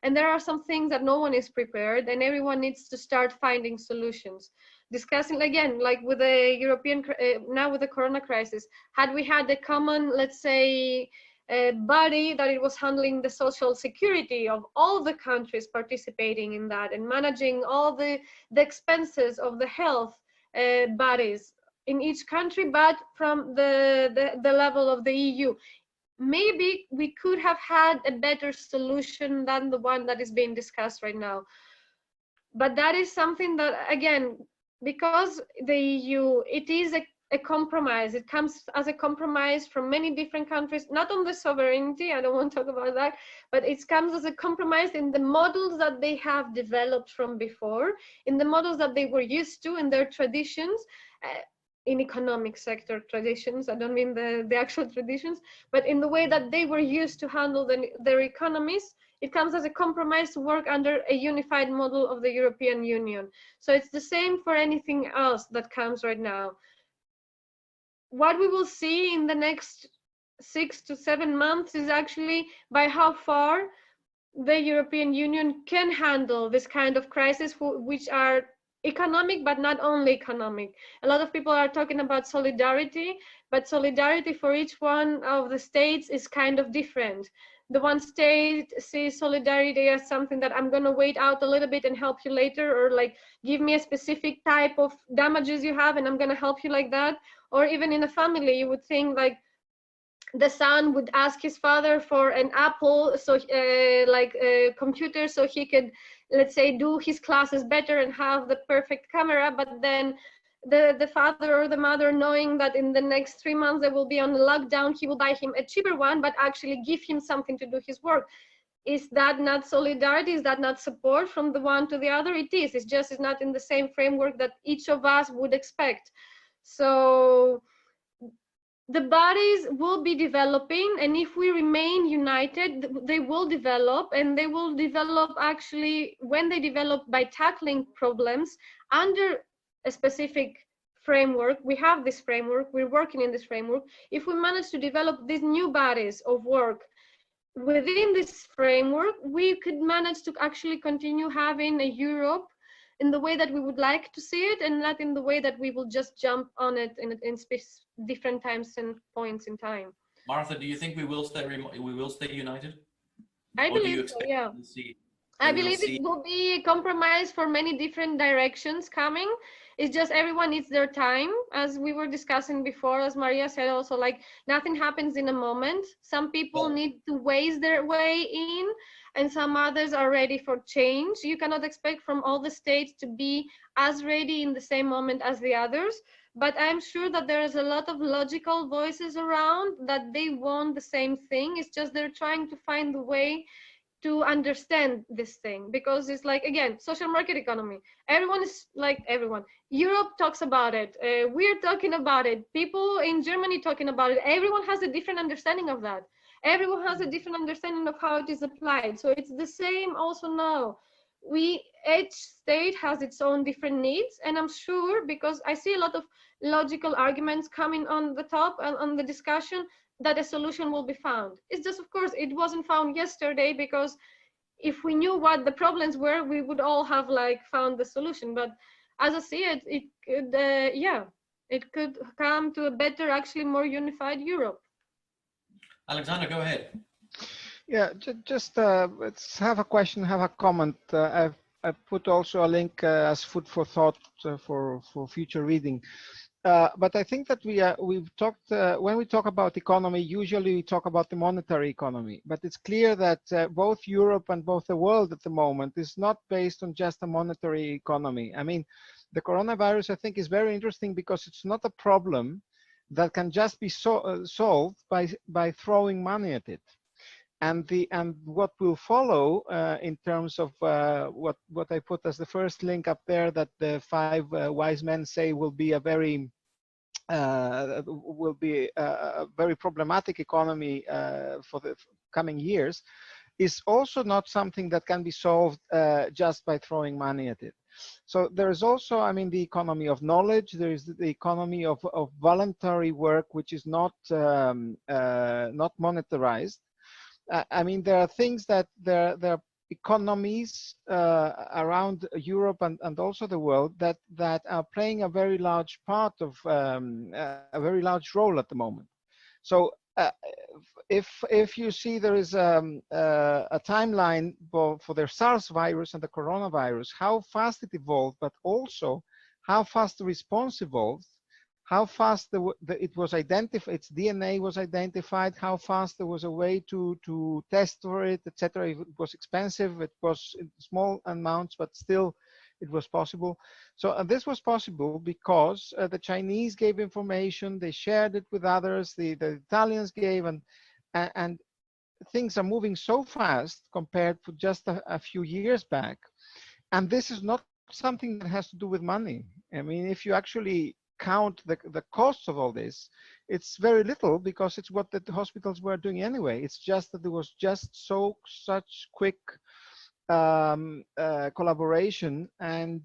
and there are some things that no one is prepared, and everyone needs to start finding solutions. Discussing again, like with the European, now with the corona crisis, had we had a common, let's say, body that it was handling the social security of all the countries participating in that and managing all the expenses of the health bodies in each country, but from the level of the EU, maybe we could have had a better solution than the one that is being discussed right now. But that is something that, again, because the EU, it is a compromise. It comes as a compromise from many different countries, not on the sovereignty, I don't want to talk about that, but it comes as a compromise in the models that they have developed from before, in the models that they were used to, in their traditions, in economic sector traditions. I don't mean the actual traditions, but in the way that they were used to handle their economies it comes as a compromise to work under a unified model of the European Union. So it's the same for anything else that comes right now. What we will see in the next 6 to 7 months is actually by how far the European Union can handle this kind of crisis, which are economic, but not only economic. A lot of people are talking about solidarity, but solidarity for each one of the states is kind of different. The one state sees solidarity as something that I'm going to wait out a little bit and help you later, or like give me a specific type of damages you have and I'm going to help you like that. Or even in a family, you would think like the son would ask his father for an Apple, so like a computer, so he could, let's say, do his classes better and have the perfect camera. But then the father or the mother, knowing that in the next 3 months they will be on lockdown, he will buy him a cheaper one, but actually give him something to do his work. Is that not solidarity? Is that not support from the one to the other? It is. It's just it's not in the same framework that each of us would expect. So the bodies will be developing, and if we remain united, they will develop, and they will develop actually when they develop by tackling problems under a specific framework. We have this framework, we're working in this framework. If we manage to develop these new bodies of work within this framework, we could manage to actually continue having a Europe in the way that we would like to see it, and not in the way that we will just jump on it in different times and points in time. Martha, do you think we will stay united? I believe so, yeah. I believe it will be a compromise for many different directions coming. It's just everyone needs their time, as we were discussing before, as Maria said also, like nothing happens in a moment. Some people need to waste their way in, and some others are ready for change. You cannot expect from all the states to be as ready in the same moment as the others, but I'm sure that there is a lot of logical voices around that they want the same thing. It's just they're trying to find the way to understand this thing, because it's like, again, social market economy. Everyone is like, everyone. Europe talks about it. We're talking about it. People in Germany talking about it. Everyone has a different understanding of that. Everyone has a different understanding of how it is applied. So it's the same also now. Each state has its own different needs, and I'm sure, because I see a lot of logical arguments coming on the top and on the discussion, that a solution will be found. It's just, of course, it wasn't found yesterday, because if we knew what the problems were, we would all have like found the solution. But as I see it, it could, it could come to a better, actually more unified Europe. Alexander, go ahead. Yeah, just let's have a question, have a comment. I've put also a link as food for thought for future reading. But I think that we've talked, when we talk about economy, usually we talk about the monetary economy, but it's clear that both Europe and both the world at the moment is not based on just a monetary economy. I mean, the coronavirus, I think, is very interesting because it's not a problem that can just be solved by throwing money at it. And what will follow in terms of what I put as the first link up there, that the 5 wise men say will be a very problematic economy for the coming years, is also not something that can be solved just by throwing money at it. So there is also, I mean, the economy of knowledge. There is the economy of voluntary work, which is not monetarized. I mean, there are things that there are economies around Europe and also the world that are playing a very large part of a very large role at the moment. So if you see there is a timeline for the SARS virus and the coronavirus, how fast it evolved, but also how fast the response evolved, how fast it was identified, its DNA was identified, how fast there was a way to test for it, etc. It was expensive, it was in small amounts, but still it was possible. So this was possible because the Chinese gave information, they shared it with others, the Italians gave, and things are moving so fast compared to just a few years back. And this is not something that has to do with money. I mean, if you actually count the costs of all this, it's very little, because it's what the hospitals were doing anyway. It's just that there was just such quick collaboration and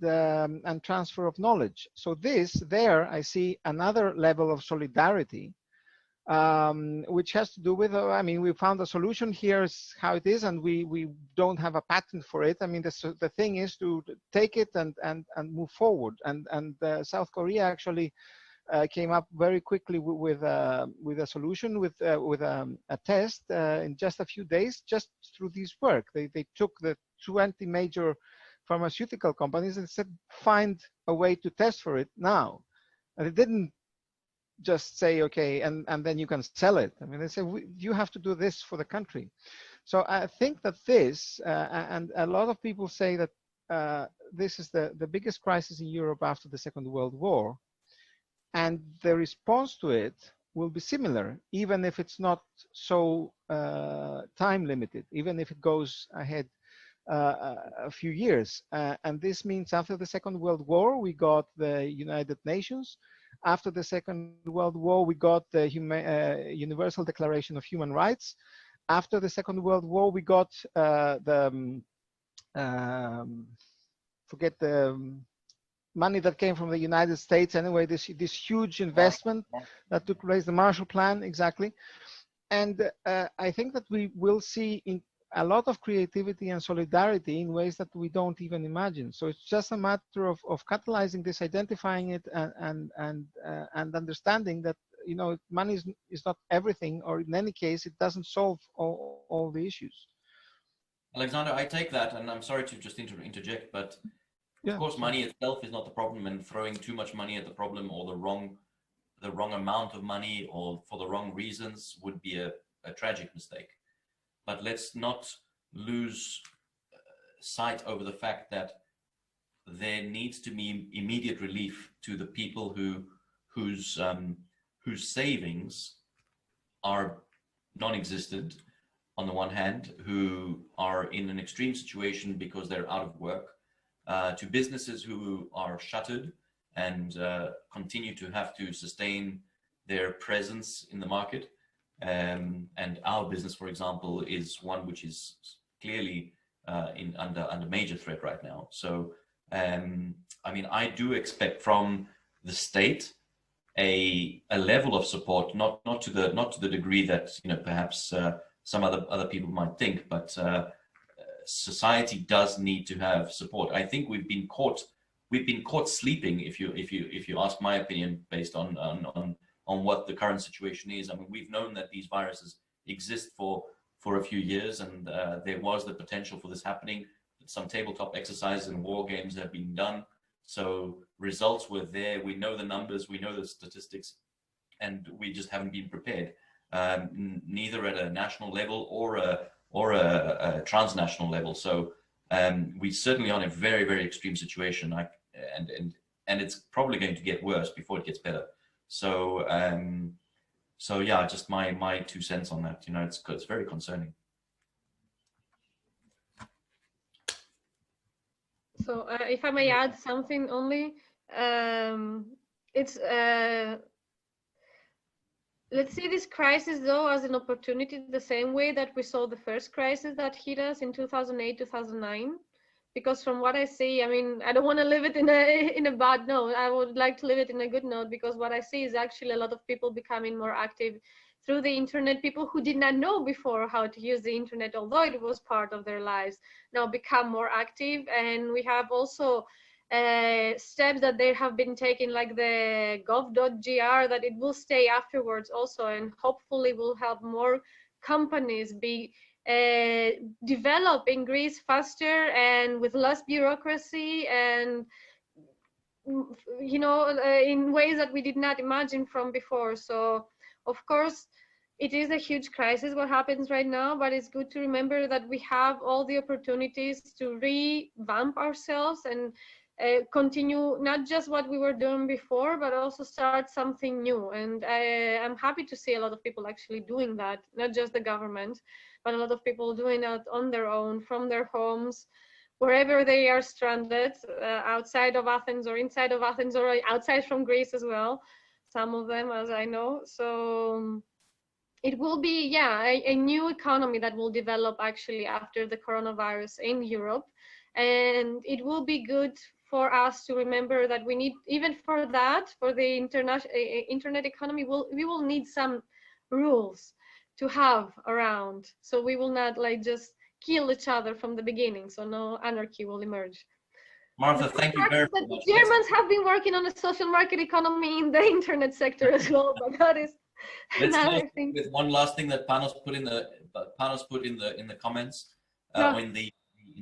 transfer of knowledge. So there I see another level of solidarity, which has to do with, I mean, we found a solution. Here's how it is, and we don't have a patent for it. I mean, the thing is to take it and move forward. And South Korea actually came up very quickly with a solution, with a test in just a few days, just through this work. They took the 20 major pharmaceutical companies and said, find a way to test for it now. And it didn't just say, okay, and then you can sell it. I mean, they said, you have to do this for the country. So I think that this, and a lot of people say that this is the biggest crisis in Europe after the Second World War. And the response to it will be similar, even if it's not so time limited, even if it goes ahead a few years. And this means after the Second World War, we got the United Nations. After the Second World War, we got the Universal Declaration of Human Rights. After the Second World War, we got forget the money that came from the United States. Anyway, this huge investment that took place, the Marshall Plan, exactly. And I think that we will see in a lot of creativity and solidarity in ways that we don't even imagine. So it's just a matter of catalyzing this, identifying it, and understanding that, you know, money is not everything, or in any case, it doesn't solve all the issues. Alexander, I take that, and I'm sorry to just interject, but of course, money itself is not the problem, and throwing too much money at the problem, or the wrong amount of money, or for the wrong reasons, would be a tragic mistake. But let's not lose sight over the fact that there needs to be immediate relief to the people whose savings are non-existent on the one hand, who are in an extreme situation because they're out of work, to businesses who are shuttered and continue to have to sustain their presence in the market. And our business, for example, is one which is clearly under major threat right now. So, I mean, I do expect from the state a level of support, not to the degree that, you know, perhaps some other people might think, but society does need to have support. I think we've been caught sleeping, if you ask my opinion, based on what the current situation is. I mean, we've known that these viruses exist for a few years, and there was the potential for this happening. Some tabletop exercises and war games have been done, so results were there. We know the numbers, we know the statistics, and we just haven't been prepared, neither at a national level or a transnational level. So we're certainly on a very, very extreme situation, and it's probably going to get worse before it gets better. So so yeah, just my 2 cents on that. You know, it's very concerning. So if I may add something only, it's let's see this crisis though as an opportunity, the same way that we saw the first crisis that hit us in 2008, 2009. Because from what I see, I mean, I don't want to leave it in a bad note. I would like to leave it in a good note, because what I see is actually a lot of people becoming more active through the internet. People who did not know before how to use the internet, although it was part of their lives, now become more active. And we have also steps that they have been taking, like the gov.gr, that it will stay afterwards also, and hopefully will help more companies be develop in Greece faster and with less bureaucracy, and you know, in ways that we did not imagine from before. So of course it is a huge crisis what happens right now, but it's good to remember that we have all the opportunities to revamp ourselves and continue not just what we were doing before, but also start something new. And I'm happy to see a lot of people actually doing that, not just the government, but a lot of people doing that on their own, from their homes, wherever they are stranded, outside of Athens or inside of Athens or outside from Greece as well, some of them, as I know. So it will be, yeah, a new economy that will develop actually after the coronavirus in Europe. And it will be good for us to remember that we need, even for that, for the internet economy, we will need some rules to have around. So we will not like just kill each other from the beginning. So no anarchy will emerge. Martha, thank you very much. The Germans have been working on a social market economy in the internet sector as well, but that is another thing. With one last thing that Panos put in the comments, in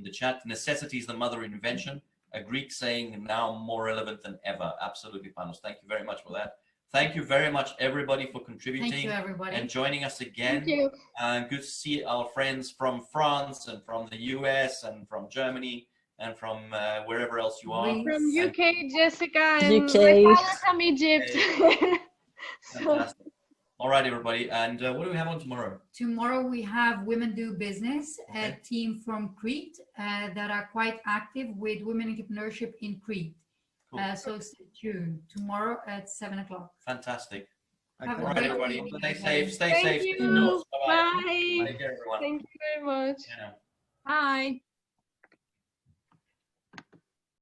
the chat. Necessity is the mother of invention. A Greek saying now more relevant than ever. Absolutely, Panos. Thank you very much for that. Thank you very much, everybody, for contributing. Thank you, everybody. And joining us again. Thank you. Good to see our friends from France and from the US and from Germany and from wherever else you are. From UK, Jessica, and UK. my father from Egypt. Fantastic. All right, everybody. And what do we have on tomorrow? Tomorrow we have Women Do Business, a team from Crete that are quite active with women entrepreneurship in Crete. Cool. So stay tuned tomorrow at 7 o'clock. Fantastic. Have All right, everybody. Stay safe. Stay Thank safe. you. Bye. Bye. Take care, everyone. Thank you very much. Yeah. Bye.